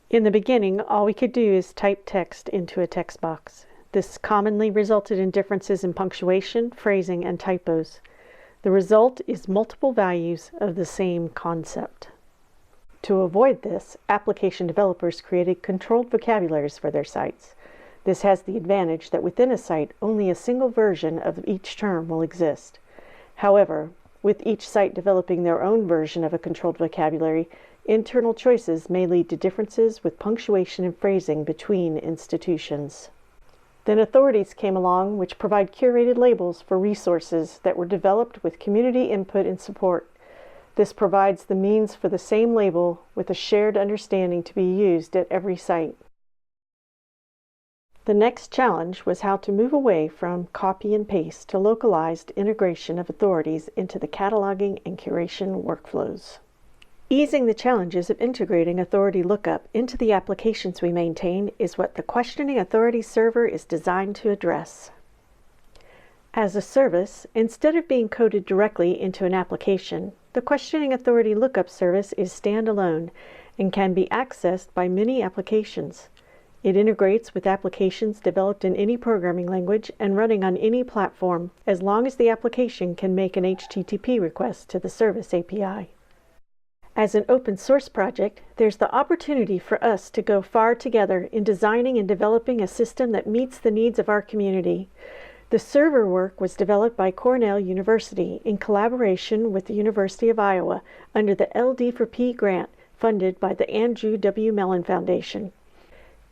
In the beginning, all we could do is type text into a text box. This commonly resulted in differences in punctuation, phrasing, and typos. The result is multiple values of the same concept. To avoid this, application developers created controlled vocabularies for their sites. This has the advantage that within a site, only a single version of each term will exist. However, with each site developing their own version of a controlled vocabulary, internal choices may lead to differences with punctuation and phrasing between institutions. Then authorities came along which provide curated labels for resources that were developed with community input and support. This provides the means for the same label with a shared understanding to be used at every site. The next challenge was how to move away from copy and paste to localized integration of authorities into the cataloging and curation workflows. Easing the challenges of integrating authority lookup into the applications we maintain is what the Questioning Authority server is designed to address. As a service, instead of being coded directly into an application, the Questioning Authority lookup service is standalone and can be accessed by many applications. It integrates with applications developed in any programming language and running on any platform, as long as the application can make an HTTP request to the service API. As an open source project, there's the opportunity for us to go far together in designing and developing a system that meets the needs of our community. The server work was developed by Cornell University in collaboration with the University of Iowa under the LD4P grant funded by the Andrew W. Mellon Foundation.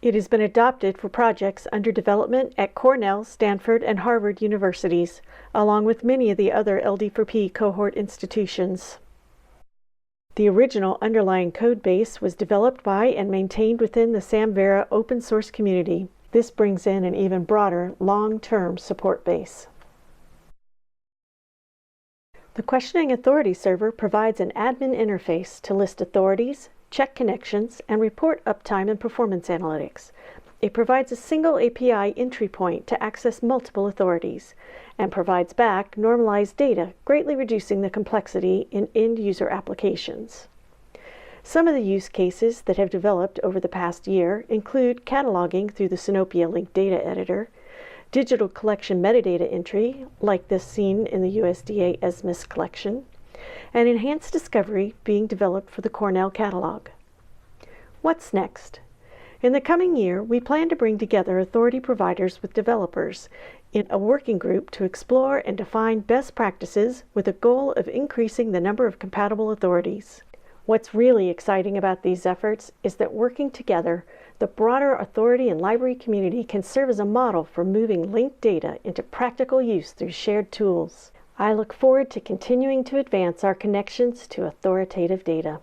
It has been adopted for projects under development at Cornell, Stanford, and Harvard universities, along with many of the other LD4P cohort institutions. The original underlying code base was developed by and maintained within the Samvera open source community. This brings in an even broader, long-term support base. The Questioning Authority server provides an admin interface to list authorities, check connections, and report uptime and performance analytics. It provides a single API entry point to access multiple authorities, and provides back normalized data, greatly reducing the complexity in end-user applications. Some of the use cases that have developed over the past year include cataloging through the Sinopia Link Data Editor, digital collection metadata entry, like this seen in the USDA ESMIS collection, and enhanced discovery being developed for the Cornell catalog. What's next? In the coming year, we plan to bring together authority providers with developers in a working group to explore and define best practices with a goal of increasing the number of compatible authorities. What's really exciting about these efforts is that working together, the broader authority and library community can serve as a model for moving linked data into practical use through shared tools. I look forward to continuing to advance our connections to authoritative data.